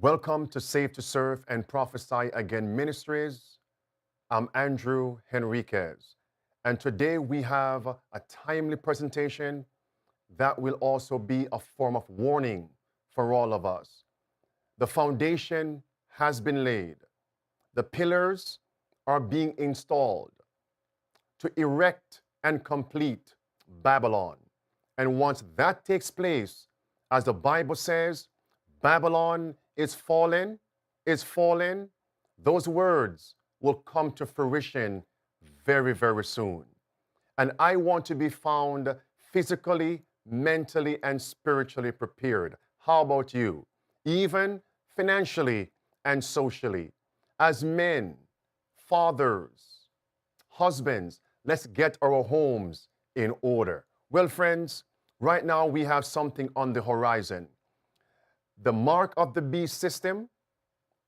Welcome to Save to Serve and Prophesy Again Ministries. I'm Andrew Henriquez, and today we have a timely presentation that will also be a form of warning for all of us. The foundation has been laid. The pillars are being installed to erect and complete Babylon. And once that takes place, as the Bible says, Babylon is fallen, those words will come to fruition very, very soon. And I want to be found physically, mentally, and spiritually prepared. How about you? Even financially and socially. As men, fathers, husbands, let's get our homes in order. Well, friends, right now we have something on the horizon. The mark of the beast system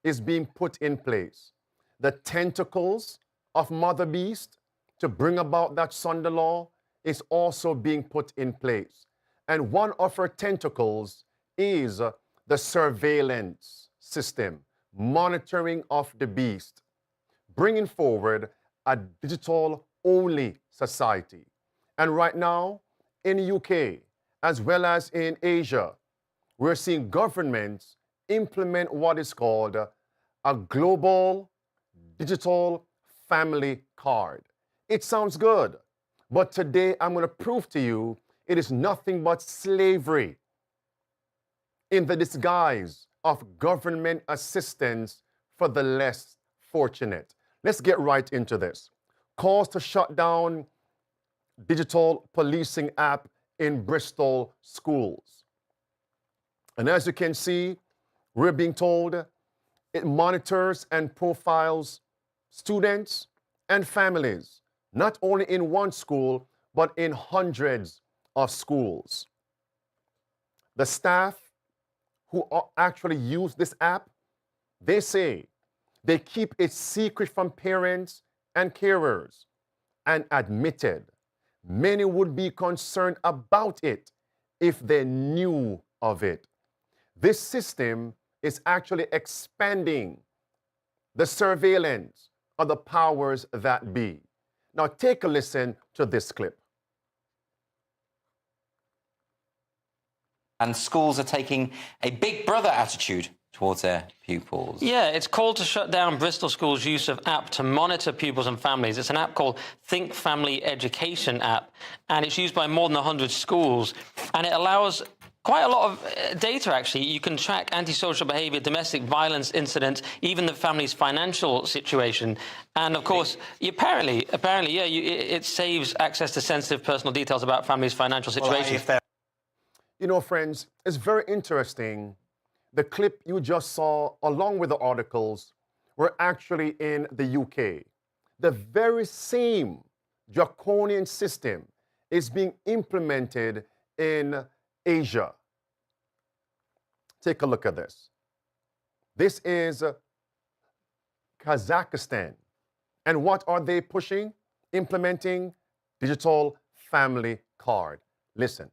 is being put in place. The tentacles of Mother Beast to bring about that Sunday law is also being put in place. And one of her tentacles is the surveillance system, monitoring of the beast, bringing forward a digital-only society. And right now, in the UK, as well as in Asia, we're seeing governments implement what is called a global digital family card. It sounds good, but today I'm going to prove to you it is nothing but slavery in the disguise of government assistance for the less fortunate. Let's get right into this. Calls to shut down digital policing app in Bristol schools. And as you can see, we're being told it monitors and profiles students and families, not only in one school, but in hundreds of schools. The staff who actually use this app, they say they keep it secret from parents and carers, and admitted many would be concerned about it if they knew of it. This system is actually expanding the surveillance of the powers that be. Now take a listen to this clip. And schools are taking a big brother attitude towards their pupils. Yeah, it's called to shut down Bristol School's use of app to monitor pupils and families. It's an app called Think Family Education app, and it's used by more than 100 schools, and it allows quite a lot of data, actually. You can track antisocial behavior, domestic violence incidents, even the family's financial situation. And of course, apparently, yeah, it saves access to sensitive personal details about families' financial situations. You know, friends, it's very interesting. The clip you just saw, along with the articles, were actually in the UK. The very same draconian system is being implemented in Asia. Take a look at this. This is Kazakhstan. And what are they pushing? Implementing digital family card. Listen.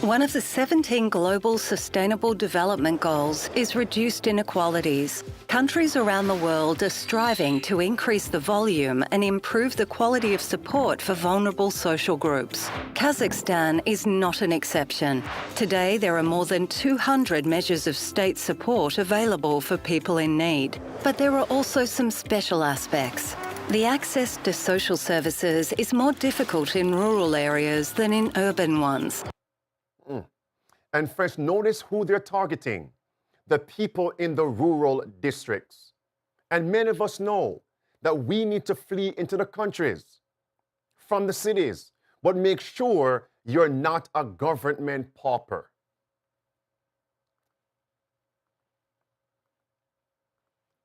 One of the 17 Global Sustainable Development Goals is reduced inequalities. Countries around the world are striving to increase the volume and improve the quality of support for vulnerable social groups. Kazakhstan is not an exception. Today, there are more than 200 measures of state support available for people in need. But there are also some special aspects. The access to social services is more difficult in rural areas than in urban ones. And first, notice who they're targeting, the people in the rural districts. And many of us know that we need to flee into the countries from the cities, but make sure you're not a government pauper.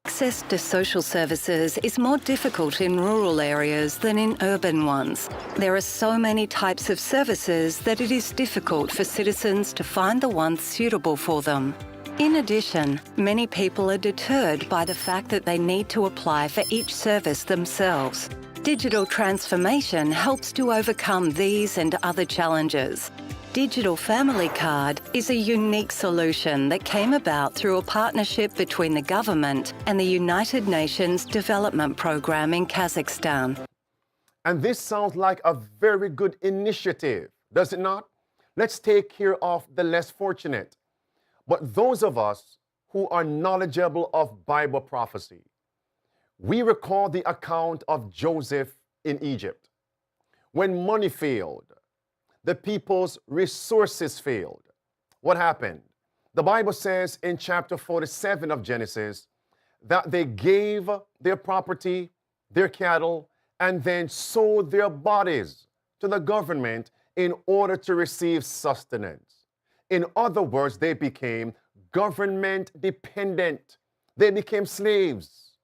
Access to social services is more difficult in rural areas than in urban ones. There are so many types of services that it is difficult for citizens to find the ones suitable for them. In addition, many people are deterred by the fact that they need to apply for each service themselves. Digital transformation helps to overcome these and other challenges. digital family card is a unique solution that came about through a partnership between the government and the United Nations Development Program in Kazakhstan. And this sounds like a very good initiative, does it not? Let's take care of the less fortunate. But those of us who are knowledgeable of Bible prophecy, we recall the account of Joseph in Egypt. When money failed, the people's resources failed. What happened? The Bible says in chapter 47 of Genesis that they gave their property, their cattle, and then sold their bodies to the government in order to receive sustenance. In other words, they became government dependent. They became slaves.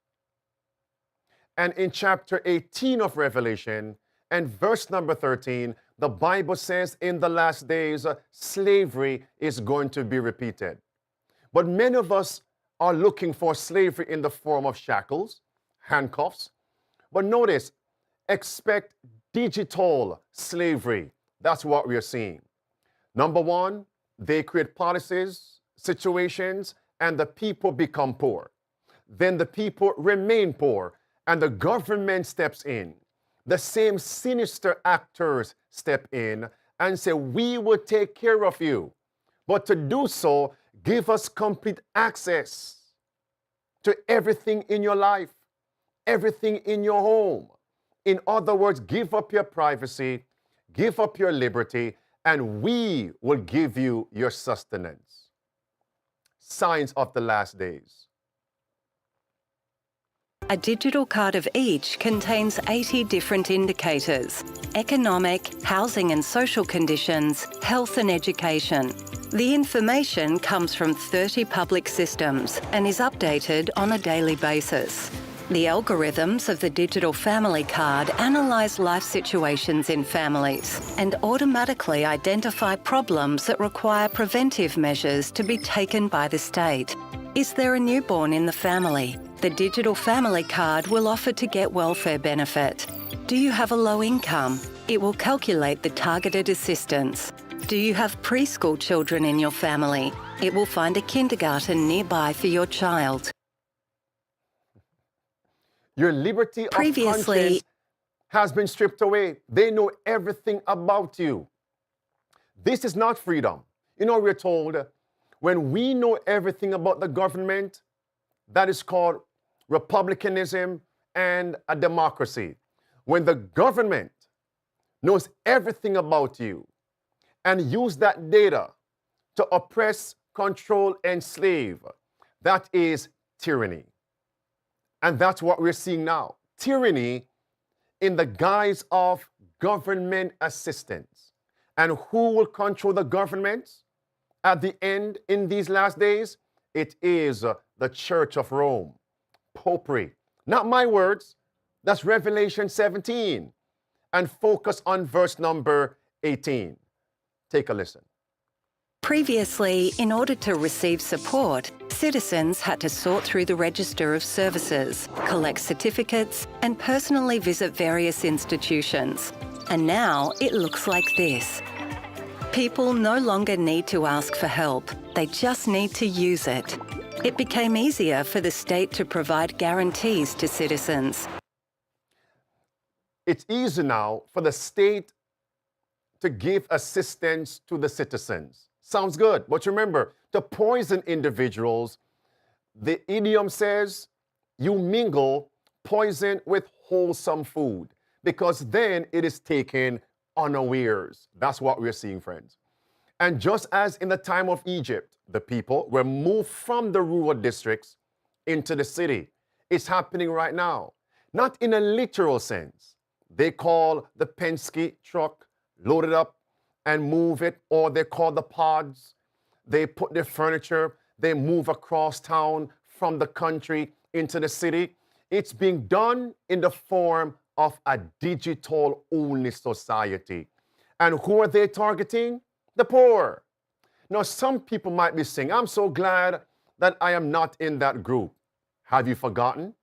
And in chapter 18 of Revelation and verse number 13, the Bible says in the last days, slavery is going to be repeated. But many of us are looking for slavery in the form of shackles, handcuffs. But notice, expect digital slavery. That's what we are seeing. Number one, they create policies, situations, and the people become poor. Then the people remain poor, and the government steps in. The same sinister actors step in and say, we will take care of you. But to do so, give us complete access to everything in your life, everything in your home. In other words, give up your privacy, give up your liberty, and we will give you your sustenance. Signs of the last days. A digital card of each contains 80 different indicators: economic, housing and social conditions, health and education. The information comes from 30 public systems and is updated on a daily basis. The algorithms of the digital family card analyse life situations in families and automatically identify problems that require preventive measures to be taken by the state. Is there a newborn in the family? The digital family card will offer to get welfare benefit. Do you have a low income? It will calculate the targeted assistance. Do you have preschool children in your family? It will find a kindergarten nearby for your child. Your liberty of conscience has been stripped away. They know everything about you. This is not freedom. You know, we're told when we know everything about the government, that is called republicanism and a democracy. When the government knows everything about you and use that data to oppress, control, enslave, that is tyranny. And that's what we're seeing now. Tyranny in the guise of government assistance. And who will control the governments at the end in these last days? It is the Church of Rome, popery. Not my words, that's Revelation 17. And focus on verse number 18. Take a listen. Previously, in order to receive support, citizens had to sort through the register of services, collect certificates, and personally visit various institutions. And now it looks like this. People no longer need to ask for help, they just need to use it. It became easier for the state to provide guarantees to citizens. It's easy now for the state to give assistance to the citizens. Sounds good, but remember, to poison individuals, the idiom says you mingle poison with wholesome food, because then it is taken unawares. That's what we're seeing, friends. And just as in the time of Egypt, the people were moved from the rural districts into the city, it's happening right now. Not in a literal sense. They call the Penske truck, load it up, and move it, or they call the pods. They put their furniture, they move across town from the country into the city. It's being done in the form of a digital-only society. And who are they targeting? The poor. Now, some people might be saying, I'm so glad that I am not in that group. Have you forgotten?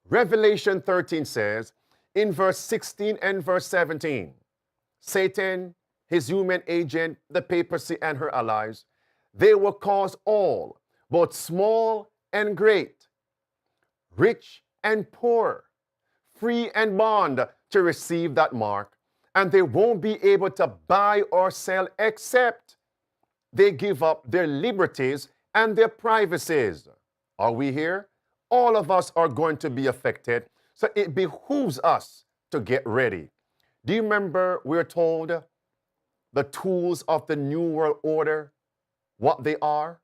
Revelation 13 says, in verse 16 and verse 17, Satan his human agent, the papacy and her allies, they will cause all, both small and great, rich and poor, free and bond, to receive that mark, and they won't be able to buy or sell except they give up their liberties and their privacies. Are we here? All of us are going to be affected, so it behooves us to get ready. Do you remember we're told the tools of the New World Order, what they are?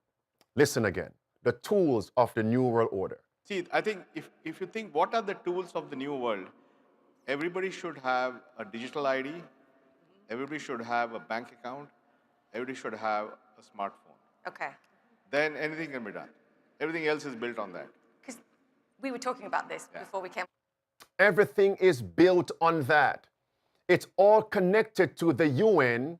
Listen again. The tools of the New World Order. See, I think if you think what are the tools of the new world, everybody should have a digital ID, everybody should have a bank account, everybody should have a smartphone. Okay. Then anything can be done. Everything else is built on that. Because we were talking about this before we came. Everything is built on that. It's all connected to the UN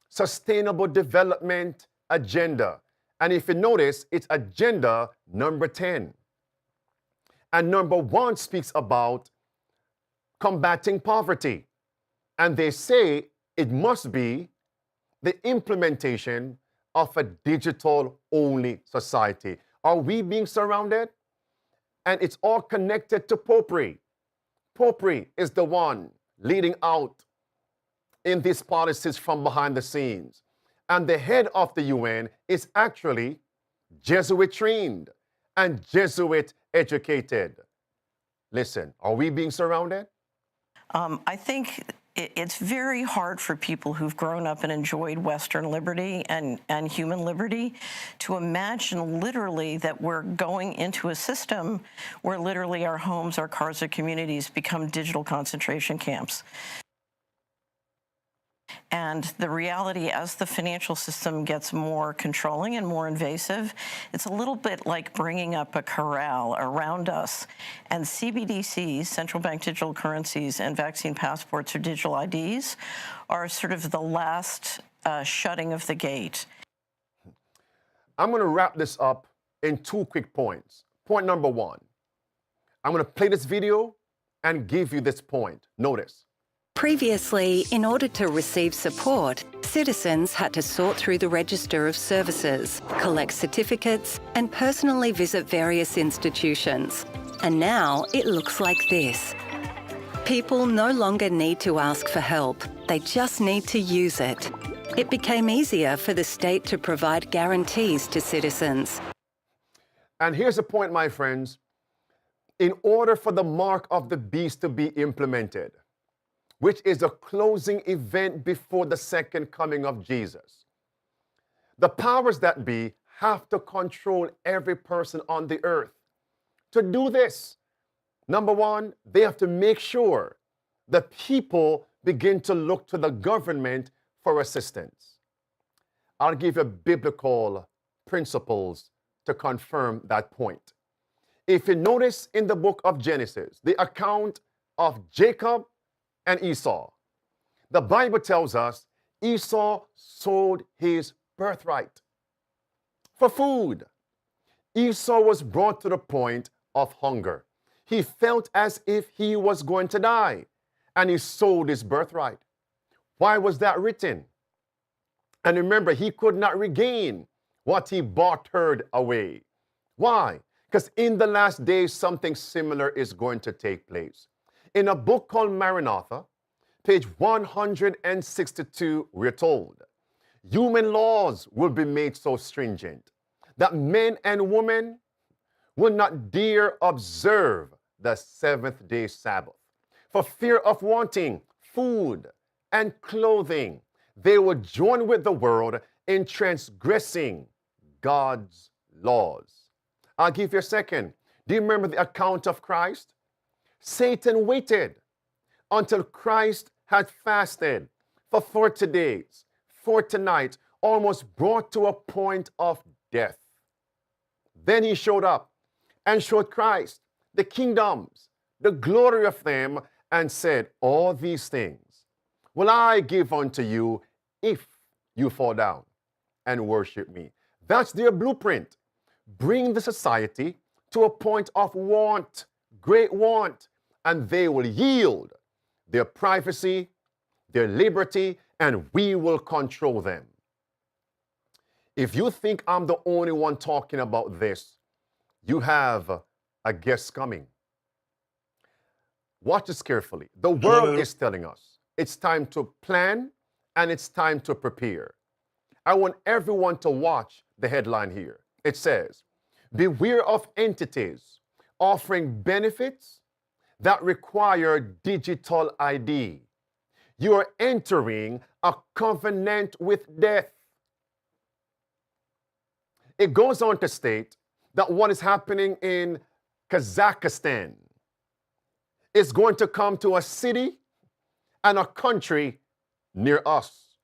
Sustainable Development Agenda. And if you notice, it's agenda number 10. And number 1 speaks about combating poverty. And they say it must be the implementation of a digital-only society. Are we being surrounded? And it's all connected to Popery. Popery is the one leading out in these policies from behind the scenes. And the head of the UN is actually Jesuit trained and Jesuit educated. Listen, are we being surrounded? I think it's very hard for people who've grown up and enjoyed Western liberty and human liberty to imagine literally that we're going into a system where literally our homes, our cars, our communities become digital concentration camps. And the reality, as the financial system gets more controlling and more invasive, it's a little bit like bringing up a corral around us. And CBDCs, central bank digital currencies, and vaccine passports or digital IDs are sort of the last shutting of the gate. I'm going to wrap this up in 2 quick points. Point number 1, I'm going to play this video and give you this point. Notice. Previously, in order to receive support, citizens had to sort through the register of services, collect certificates, and personally visit various institutions. And now it looks like this. People no longer need to ask for help, they just need to use it. It became easier for the state to provide guarantees to citizens. And here's the point, my friends. In order for the mark of the beast to be implemented, which is a closing event before the second coming of Jesus, the powers that be have to control every person on the earth. To do this, number 1, they have to make sure the people begin to look to the government for assistance. I'll give you biblical principles to confirm that point. If you notice in the book of Genesis, the account of Jacob and Esau, the Bible tells us Esau sold his birthright for food. Esau was brought to the point of hunger. He felt as if he was going to die, and he sold his birthright. Why was that written? And remember, he could not regain what he bartered away. Why? Because in the last days, something similar is going to take place. In a book called Maranatha, page 162, we're told, human laws will be made so stringent that men and women will not dare observe the 7th-day Sabbath. For fear of wanting food and clothing, they will join with the world in transgressing God's laws. I'll give you a second. Do you remember the account of Christ? Satan waited until Christ had fasted for 40 days, 40 nights, almost brought to a point of death. Then he showed up and showed Christ the kingdoms, the glory of them, and said, all these things will I give unto you if you fall down and worship me. That's their blueprint. Bring the society to a point of want, great want, and they will yield their privacy, their liberty, and we will control them. If you think I'm the only one talking about this, you have a guest coming. Watch this carefully. The world is telling us it's time to plan and it's time to prepare. I want everyone to watch the headline here. It says, beware of entities offering benefits that require digital ID. You are entering a covenant with death. It goes on to state that what is happening in Kazakhstan is going to come to a city and a country near us,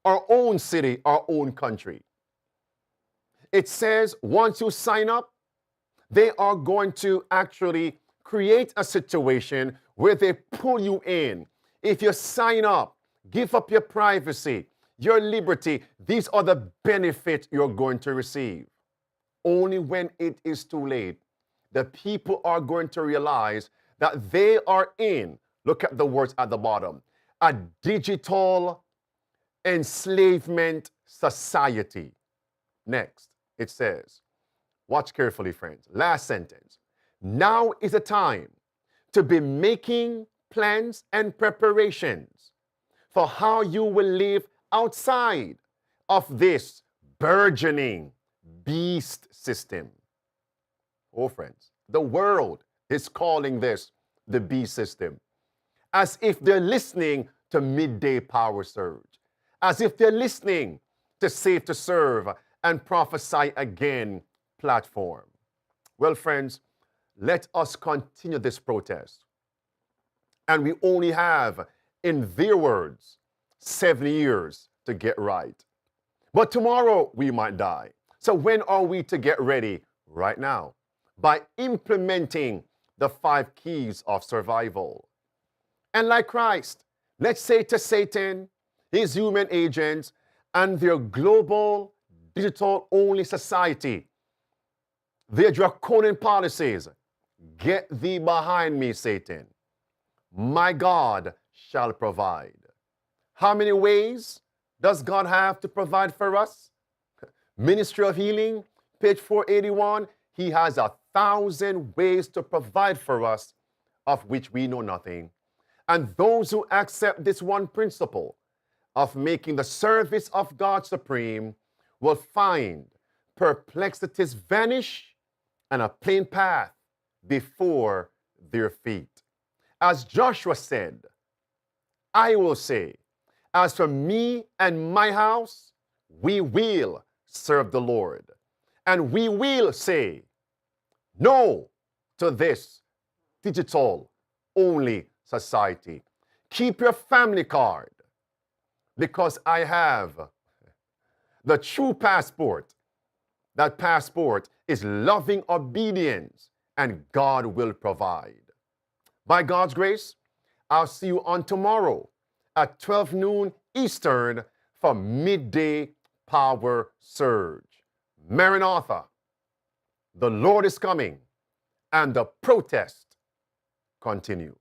our own city, our own country. It says once you sign up, they are going to actually create a situation where they pull you in. If you sign up, give up your privacy, your liberty, these are the benefits you're going to receive. Only when it is too late, the people are going to realize that they are in, look at the words at the bottom, a digital enslavement society. Next, it says, watch carefully, friends. Last sentence. Now is the time to be making plans and preparations for how you will live outside of this burgeoning beast system. Oh, friends, the world is calling this the beast system, as if they're listening to Midday Power Surge, as if they're listening to Safe to Serve and Prophesy Again platform. Well, friends, let us continue this protest. And we only have, in their words, 7 years to get right. But tomorrow we might die. So when are we to get ready? Right now, by implementing the 5 keys of survival. And like Christ, let's say to Satan, his human agents, and their global digital-only society, their draconian policies, get thee behind me, Satan. My God shall provide. How many ways does God have to provide for us? Ministry of Healing, page 481, he has 1,000 ways to provide for us, of which we know nothing. And those who accept this one principle of making the service of God supreme will find perplexities vanish and a plain path before their feet. As Joshua said, I will say, as for me and my house, we will serve the Lord. And we will say no to this digital-only society. Keep your family card, because I have the true passport. That passport is loving obedience, and God will provide. By God's grace, I'll see you on tomorrow at 12 noon Eastern for Midday Power Surge. Maranatha, the Lord is coming, and the protest continues.